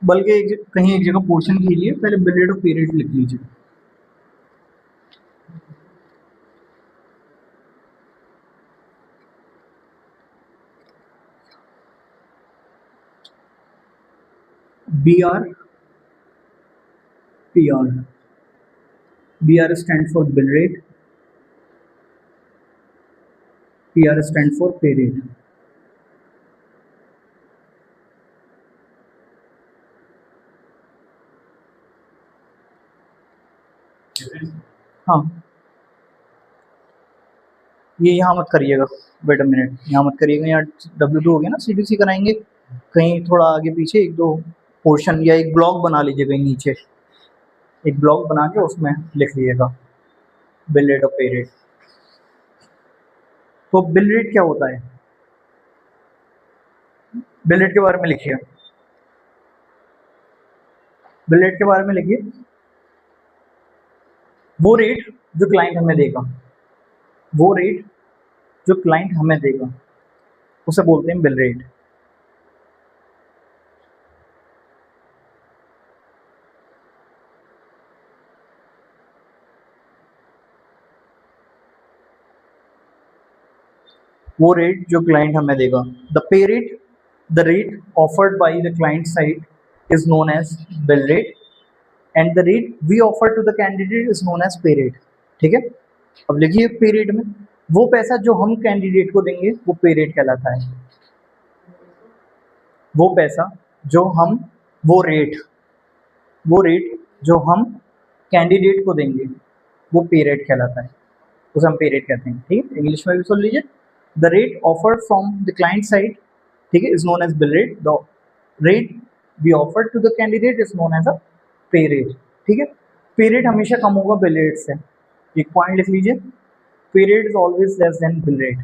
बल्कि कहीं एक जगह पोर्शन के लिए पहले बिल रेट ऑफ पे रेट लिख लीजिए। BR PR, BR stands for bill rate, PR stands for pay rate। हाँ, ये यहाँ मत करिएगा, वेट अ मिनट, यहाँ मत करिएगा, यहाँ W2 हो गया ना, C2C कराएंगे, कहीं थोड़ा आगे पीछे एक दो पोर्शन या एक ब्लॉक बना लीजिए कहीं नीचे, एक ब्लॉक बना के उसमें लिख लीजिएगा बिल रेट और पे रेट। तो बिल रेट क्या होता है, बिल रेट के बारे में लिखिए, बिल रेट के बारे में लिखिए, वो रेट जो क्लाइंट हमें देगा, वो रेट जो क्लाइंट हमें देगा उसे बोलते हैं बिल रेट। वो रेट जो क्लाइंट हमें देगा, the pay rate, the rate offered by the client side is known as bill rate and the rate we offer to the candidate is known as pay rate. ठीक है, अब लिखिए पे rate में वो पैसा जो हम कैंडिडेट को देंगे वो पे रेट कहलाता है, वो पैसा जो हम, वो रेट, वो रेट जो हम कैंडिडेट को देंगे वो पे रेट कहलाता है, उसे हम पे रेट कहते हैं। ठीक है, इंग्लिश में भी सुन लीजिए, the rate offered from the client side, ठीक है, is known as bill rate, the rate we offer to the candidate is known as a pay rate. ठीक है, पे रेट हमेशा कम होगा बिल रेट से, एक पॉइंट लिख लीजिए, pay rate is always less than bill rate.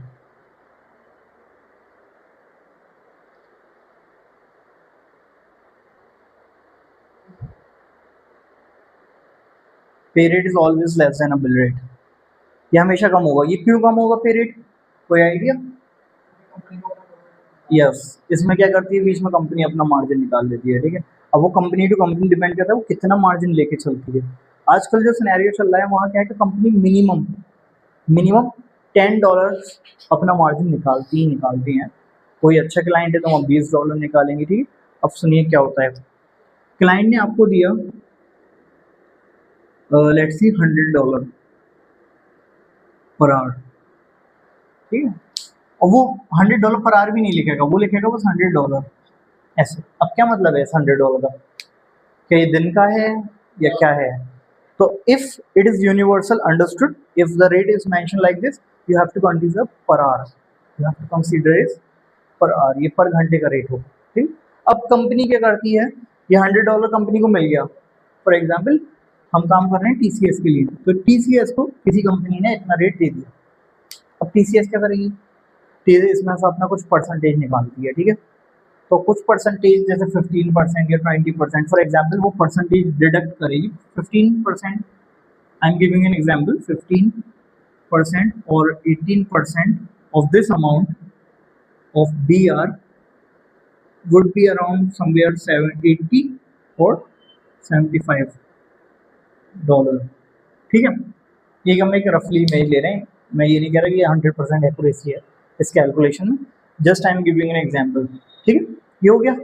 Pay rate is always less than a bill rate, ये हमेशा कम होगा। ये क्यों कम होगा पे रेट, कोई आइडिया? यस, इसमें क्या करती है, बीच में कंपनी अपना मार्जिन निकाल देती है। ठीक है, अब वो कंपनी टू कंपनी डिपेंड करता है वो कितना मार्जिन लेके चलती है। आजकल जो सिनेरियो चल रहा है वहाँ क्या है कि कंपनी मिनिमम मिनिमम $10 अपना मार्जिन निकालती ही निकालती हैं। कोई अच्छा क्लाइंट है तो हम $20 निकालेंगे। ठीक है, अब सुनिए क्या होता है, क्लाइंट ने आपको दिया लेट्स सी $100 पर आवर। ठीक है, और वो $100 पर आवर भी नहीं लिखेगा, वो लिखेगा बस $100 ऐसे। अब क्या मतलब है इस $100 का, क्या ये दिन का है या क्या है? तो if it is universal understood, if the rate is mention like this, you have to consider per hour, you have to consider is per hour, ये पर घंटे का रेट होगा। ठीक, अब कंपनी क्या करती है, ये $100 कंपनी को मिल गया, फॉर एग्जाम्पल हम काम कर रहे हैं TCS के लिए, तो TCS को किसी कंपनी ने इतना रेट दे दिया। अब TCS क्या करेगी, इसमें से अपना कुछ परसेंटेज निकालती है। ठीक है, तो कुछ परसेंटेज जैसे 15% या 20%, फॉर एग्जाम्पल वो परसेंटेज डिडक्ट करेगी 15%, I am giving an example, 15% और 18% of this amount of BR would be around somewhere 780 or $75। ठीक है, ये हम एक रफली में ले रहे हैं, मैं ये नहीं कह रहा कि 100% एक्यूरेसी है इस कैलकुलेशन में, just I am giving an example. ठीक है, ये हो गया,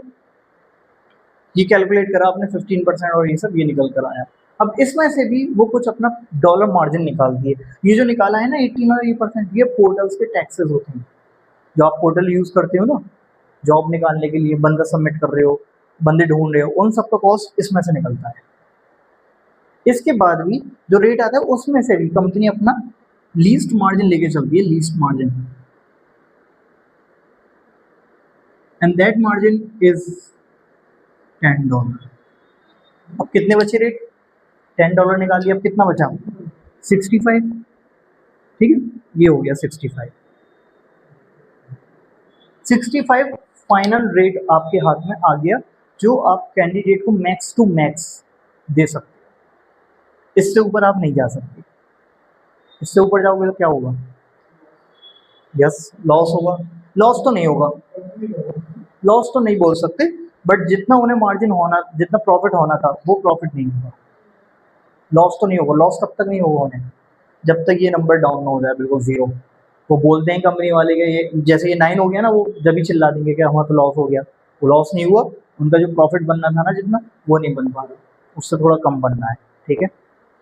ये कैलकुलेट करा आपने 15% और ये सब ये निकल कर आया। अब इसमें से भी वो कुछ अपना डॉलर मार्जिन निकाल दिए, ये जो निकाला है ना 18 और 8%, ये पोर्टल्स के टैक्सेस होते हैं। जो आप पोर्टल यूज करते हो ना जॉब निकालने के लिए, बंदा सबमिट कर रहे हो, बंदे ढूंढ रहे हो, उन सब का कॉस्ट इसमें से निकलता है। इसके बाद भी जो रेट आता है उसमें से भी कंपनी अपना लीस्ट मार्जिन लेके चलती है, least margin, and that margin is $10। अब कितने बचे रेट, $10 निकाल लिया, अब कितना बचा, 65। ठीक है, ये हो गया 65। 65 फाइनल रेट आपके हाथ में आ गया, जो आप कैंडिडेट को मैक्स टू मैक्स दे सकते हो, इससे ऊपर आप नहीं जा सकते। इससे ऊपर जाओगे तो क्या होगा, यस लॉस होगा, लॉस तो नहीं होगा, लॉस तो नहीं बोल सकते, बट जितना उन्हें मार्जिन होना, जितना प्रॉफिट होना था वो प्रॉफिट नहीं होगा, लॉस तो नहीं होगा। लॉस तब तक नहीं होगा उन्हें जब तक ये नंबर डाउन ना हो जाए बिल्कुल जीरो। वो बोलते हैं कंपनी वाले के ये जैसे ये 9 हो गया ना, वो जब भी चिल्ला देंगे कि हमारा तो लॉस हो गया। वो लॉस नहीं हुआ, उनका जो प्रॉफिट बनना था ना जितना, वो नहीं बन पा रहा, उससे थोड़ा कम बनना है, ठीक है।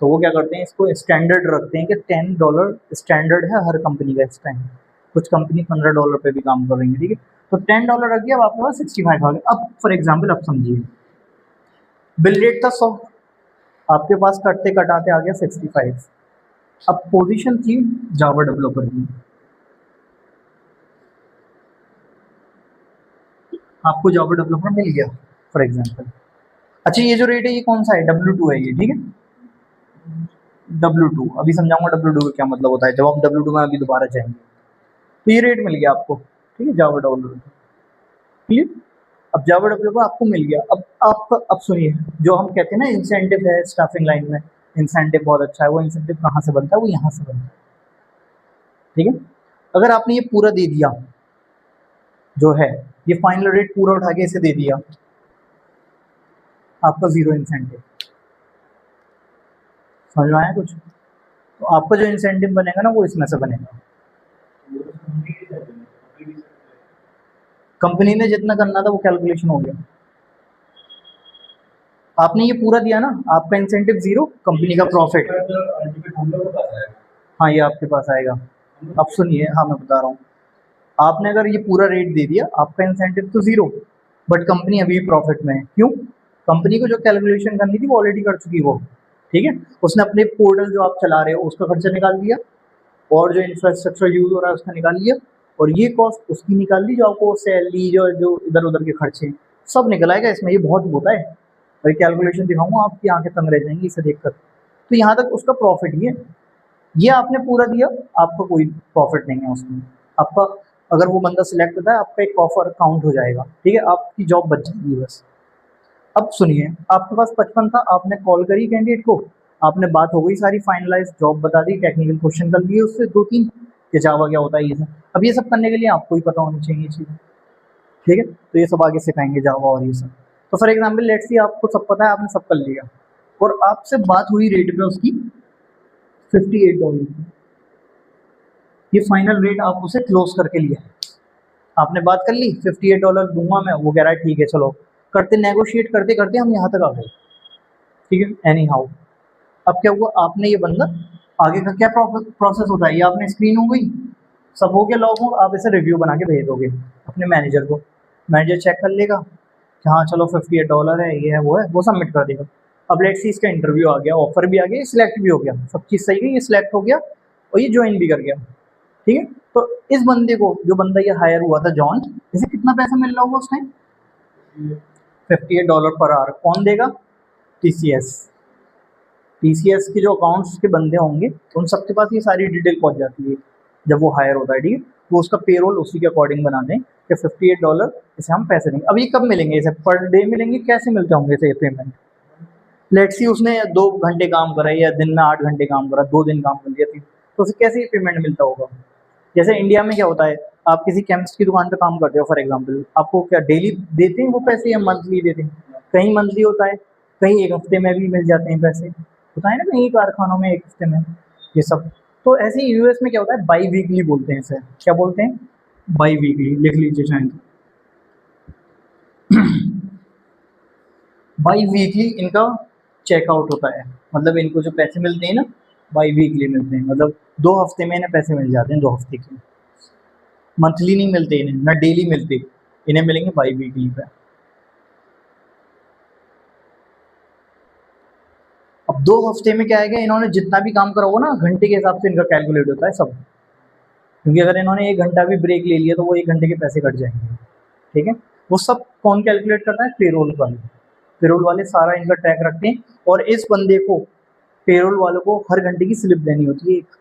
तो वो क्या करते हैं, इसको स्टैंडर्ड रखते हैं कि $10 स्टैंडर्ड है हर कंपनी का इस टाइम। कुछ कंपनी $15 पे भी काम कर रही है, ठीक है। तो $10 रख दिया, अब आपके पास 65 आ गया। अब फॉर एग्जाम्पल आप समझिए, बिल रेट था 100, आपके पास कटते कटाते आ गया 65। अब पोजीशन थी जावा डेवलपर की, आपको जावा डेवलपर मिल गया फॉर एग्जांपल। अच्छा ये जो रेट है ये कौन सा है, W2 है ये, ठीक है। W2 अभी समझाऊंगा W2 का क्या मतलब होता है जब आप W2 में अभी दोबारा जाएंगे। तो ये रेट मिल गया आपको, ठीक है, जावा डेवलपर, क्लियर। अब जावा डेवलपर आपको मिल गया। अब आप अब सुनिए, जो हम कहते हैं ना इंसेंटिव है स्टाफिंग लाइन में, इंसेंटिव बहुत अच्छा है, वो इंसेंटिव कहाँ से बनता है, वो यहाँ से बनता है, ठीक है। अगर आपने ये पूरा दे दिया जो है, ये फाइनल रेट पूरा उठा के इसे दे दिया, आपका जीरो इंसेंटिव। समझ में आया कुछ? तो आपका जो इंसेंटिव बनेगा ना वो इसमें से बनेगा। कंपनी ने जितना करना था वो कैलकुलेशन हो गया, आपने ये पूरा दिया ना, आपका इंसेंटिव जीरो, कंपनी का प्रॉफिट। हाँ ये आपके पास आएगा। अब सुनिए, हाँ मैं बता रहा हूँ, आपने अगर ये पूरा रेट दे दिया, आपका इंसेंटिव तो जीरो, बट कंपनी अभी भी प्रॉफिट में है। क्यों? कंपनी को जो कैलकुलेशन करनी थी वो ऑलरेडी कर चुकी वो, ठीक है। उसने अपने पोर्टल जो आप चला रहे हो उसका खर्चा निकाल दिया, और जो इंफ्रास्ट्रक्चर यूज हो रहा है उसका निकाल लिया, और ये कॉस्ट उसकी निकाल ली, जो आपको सैलरी जो जो इधर उधर के खर्चे सब निकल आएगा इसमें। ये बहुत होता है, और कैलकुलेशन दिखाऊंगा, आपकी आंखें तंग रह जाएंगी इसे देखकर। तो यहाँ तक उसका प्रॉफिट ही है, ये आपने पूरा दिया, आपका कोई प्रॉफिट नहीं है उसमें। आपका अगर वो बंदा सिलेक्ट होता है, आपका एक ऑफर काउंट हो जाएगा, ठीक है, आपकी जॉब बच जाएगी बस। अब सुनिए, आपके पास 55 था, आपने कॉल करी कैंडिडेट को, आपने बात हो गई सारी फाइनलाइज, जॉब बता दी, टेक्निकल क्वेश्चन कर लिए उससे 2-3 कि जावा क्या होता है ये सब। अब ये सब करने के लिए आपको ही पता होनी चाहिए चीज़, ठीक है। तो ये सब आगे सिखाएंगे जावा और ये सब। तो फॉर एग्जाम्पल लेट्स सी आपको सब पता है, आपने सब कर लिया, और आपसे बात हुई रेट पे उसकी $58 की, ये फाइनल रेट आप उसे क्लोज करके लिया है। आपने बात कर ली, $58 दूंगा मैं, वो कह रहा है ठीक है चलो, करते नेगोशिएट करते करते हम यहाँ तक आ गए, ठीक है, एनी हाउ। अब क्या हुआ, आपने ये बंदा, आगे का क्या प्रोसेस होता है, ये आपने स्क्रीन हो गई, सब हो गया लॉग हो, आप इसे रिव्यू बना के भेज दोगे अपने मैनेजर को, मैनेजर चेक कर लेगा कि हाँ चलो $58 है, ये है वो है, वो सबमिट कर देगा। अब लेट्स सी इसका इंटरव्यू आ गया, ऑफर भी आ गया, सिलेक्ट भी हो गया, सब चीज़ सही गई, ये सिलेक्ट हो गया और ये ज्वाइन भी कर गया, ठीक है। तो इस बंदे को, जो बंदा ये हायर हुआ था जॉन, इसे कितना पैसा मिल रहा होगा उस टाइम, $58 पर आवर। कौन देगा? TCS। TCS के जो अकाउंट्स के बंदे होंगे उन सबके पास ये सारी डिटेल पहुंच जाती है जब वो हायर होता है, ठीक है। वो उसका पेरोल उसी के अकॉर्डिंग बना दें कि $58 इसे हम पैसे देंगे। अब ये कब मिलेंगे, इसे पर डे मिलेंगे, कैसे मिलते होंगे इसे पेमेंट? लेट्स सी उसने 2 घंटे काम करा या दिन में 8 घंटे काम करा, 2 दिन काम कर लिया थी, तो उसे कैसे पेमेंट मिलता होगा? जैसे इंडिया में क्या होता है, आप किसी केमिस्ट की दुकान पे काम करते हो फॉर एग्जांपल, आपको क्या डेली देते हैं वो पैसे या मंथली देते हैं? कहीं मंथली होता है, कहीं एक हफ्ते में भी मिल जाते हैं पैसे, होता है ना कहीं कारखानों में एक हफ्ते में, ये सब। तो ऐसे ही यूएस में क्या होता है, बाई वीकली बोलते हैं इसे, क्या बोलते हैं, बाई वीकली, लिख लीजिए चाहे तो। बाई वीकली इनका चेकआउट होता है, मतलब इनको जो पैसे मिलते हैं ना बाई वीकली मिलते हैं, मतलब 2 हफ्ते में इन्हें पैसे मिल जाते हैं, 2 हफ्ते के। मंथली नहीं मिलते इन्हें, ना डेली मिलते, इन्हें मिलेंगे बाई वीकली पे। अब 2 हफ्ते में क्या है, इन्होंने जितना भी काम करा होगा ना, घंटे के हिसाब से इनका कैलकुलेट होता है सब, क्योंकि अगर इन्होंने 1 घंटा भी ब्रेक ले लिया तो वो 1 घंटे के पैसे कट जाएंगे, ठीक है। वो सब कौन कैलकुलेट करता है? पेरोल वाले। पेरोल वाले सारा इनका ट्रैक रखते हैं, और इस बंदे को, पेरोल वालों को हर घंटे की स्लिप देनी होती है, एक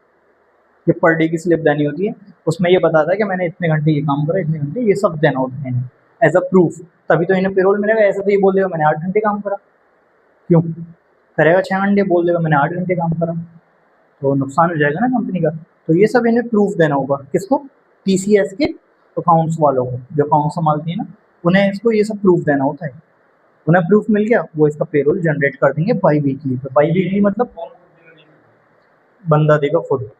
ये पर डे की स्लिप देनी होती है। उसमें ये बताता है कि मैंने इतने घंटे ये काम करा, इतने घंटे, ये सब देना होता है इन्हें एज अ प्रूफ, तभी तो इन्हें पेरोल मिलेगा। ऐसा तो ये बोल देगा मैंने 8 घंटे काम करा, क्यों करेगा 6 घंटे, बोल देगा मैंने 8 घंटे काम करा, तो नुकसान हो जाएगा ना कंपनी का। तो ये सब इन्हें प्रूफ देना होगा, किसको? TCS के अकाउंट्स वालों को, जो अकाउंट संभालती है ना, उन्हें इसको ये सब प्रूफ देना होता है, उन्हें प्रूफ मिल गया, वो इसका पेरोल जनरेट कर देंगे बाई वीकली पे। बाई वीकली मतलब बंदा देगा खुद।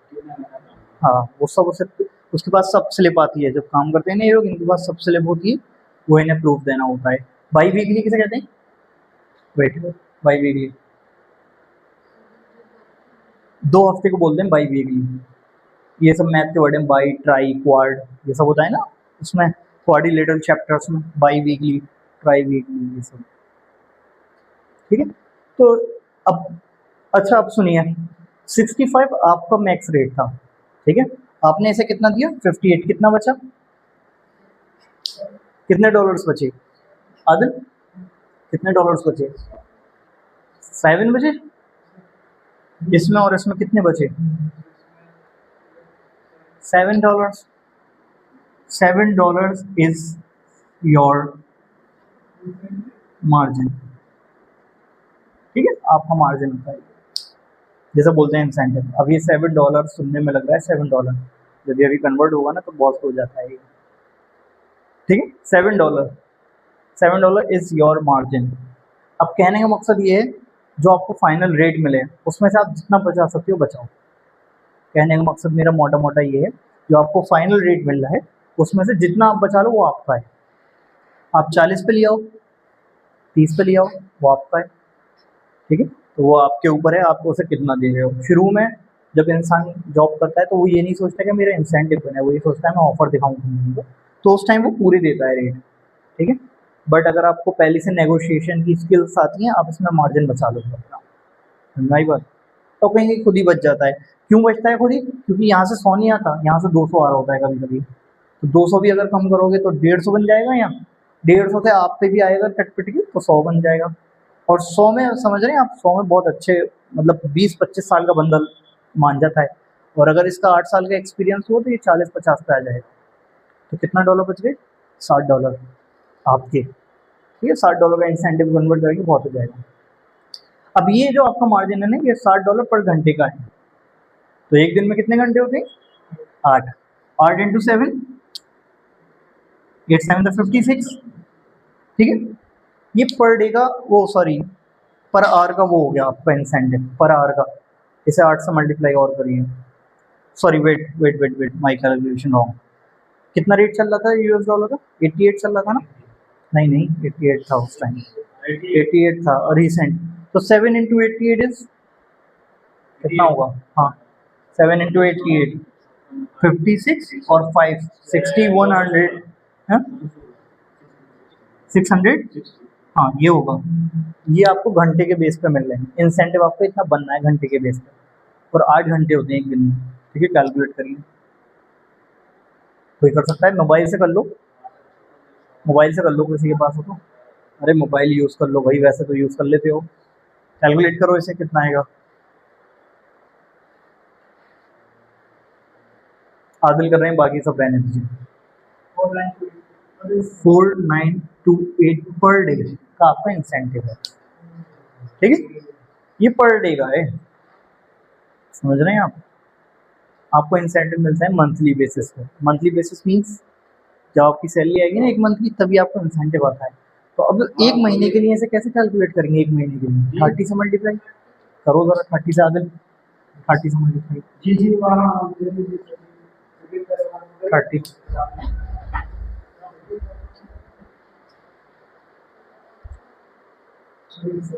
हाँ, वो सब उसे, उसके पास सब स्लिप आती है, जब काम करते हैं ना ये लोग, इनके पास सब स्लिप होती है, वो इन्हें प्रूफ देना होता है। बाई वीकली किसे कहते हैं? वेट, बाई वीकली 2 हफ्ते को बोलते हैं बाई वीकली। ये सब मैथ के वर्ड हैं, बाई, ट्राई, क्वाड, ये सब होता है ना उसमें, क्वाड्रिलेटरल चैप्टर्स में, बाई वीकली, ट्राई वीकली, ये सब। ठीक है, तो अब अच्छा, अब सुनिए, 65 आपका मैक्स रेट था, ठीक है, आपने इसे कितना दिया? 58, कितना बचा? कितने डॉलर्स बचे आदिल? कितने डॉलर्स बचे? 7 बचे। इसमें और इसमें कितने बचे? $7। $7 इज योर मार्जिन। ठीक है, आपका मार्जिन होता है, जैसे बोलते हैं इंसेंटिव। अब ये $7 सुनने में लग रहा है, $7 जब ये अभी कन्वर्ट होगा ना तो बहुत हो जाता है ये। ठीक है, $7 इज योर मार्जिन। अब कहने का मकसद ये है, जो आपको फाइनल रेट मिले उसमें से आप जितना बचा सकते हो बचाओ। कहने का मकसद मेरा मोटा मोटा ये है, जो आपको फाइनल रेट मिल रहा है उसमें से जितना आप बचा लो वो आपका है। आप 40 पे ले आओ, 30 पे ले आओ, वो आपका है। ठीक है, तो वो आपके ऊपर है, आप उसे कितना दे रहे हो। शुरू में जब इंसान जॉब करता है तो वो ये नहीं सोचता कि मेरा इंसेंटिव बना है, वो ये सोचता है मैं ऑफर दिखाऊँ कंपनी को, तो उस टाइम वो पूरे देता है रेट। ठीक है, बट अगर आपको पहले से नेगोशिएशन की स्किल्स आती हैं, आप इसमें मार्जिन बचा लो अपना। समझाई बात? तो कहीं खुद ही बच जाता है। क्यों बचता है खुद ही? क्योंकि यहाँ से 100 नहीं आता, यहाँ से 200 आ रहा होता है कभी कभी। तो 200 भी अगर कम करोगे तो 150 बन जाएगा, या 150 से आप पे भी आएगा कटपिट के तो 100 बन जाएगा। और 100 में समझ रहे हैं आप, 100 में बहुत अच्छे, मतलब 20-25 साल का बंदा मान जाता है। और अगर इसका 8 साल का एक्सपीरियंस हो तो ये 40-50 पे आ जाएगा। तो कितना डॉलर बच गए? $60 आपके। ठीक है, $60 का इंसेंटिव कन्वर्ट करेंगे बहुत हो जाएगा। अब ये जो आपका मार्जिन है ना, ये $60 पर घंटे का है। तो एक दिन में कितने घंटे होते हैं? 8। 8 इंटू 7, 8 7 56। ठीक है, ये पर डे का, वो सॉरी पर आवर का वो हो गया आपका इंसेंटिव, पर आवर का। इसे 8 से मल्टीप्लाई और करिए, sorry wait wait wait wait, my calculation wrong. कितना रेट चल रहा था यूएस डॉलर का? 88 चल रहा था ना? नहीं नहीं, 88 था उस टाइम, 88 था रिसेंट। तो 7 इंटू 88 इज कितना होगा? हाँ, 7 इंटू 88 56 और 5 60 100, हाँ 600। हाँ, ये होगा। ये आपको घंटे के बेस पे मिल रहे हैं, इंसेंटिव आपको इतना बनना है घंटे के बेस पे, और 8 घंटे होते हैं एक दिन में। ठीक है, कैलकुलेट करिए, कोई कर सकता है? मोबाइल से कर लो, मोबाइल से कर लो, किसी के पास हो तो। अरे मोबाइल यूज़ कर लो भाई, वैसे तो यूज़ कर लेते हो। कैलकुलेट करो इसे, कितना आएगा? आदिल कर रहे हैं, बाकी सब रहने दीजिए। 4928 पर डे का आपका इंसेंटिव है। ठीक है, ये पर डे का है, समझ रहे हैं आप? आपको इंसेंटिव मिलता है मंथली बेसिस पे। मंथली बेसिस मीन्स जब आपकी सैलरी आएगी ना 1 मंथ की, तभी आपको इंसेंटिव आता है। तो अब 1 महीने के लिए ऐसे कैसे कैलकुलेट करेंगे? 1 महीने के लिए 30 से मल्टीप्लाई करो जरा, 30 से आदिल, 30 से मल्टीप्लाई। जी जी, 30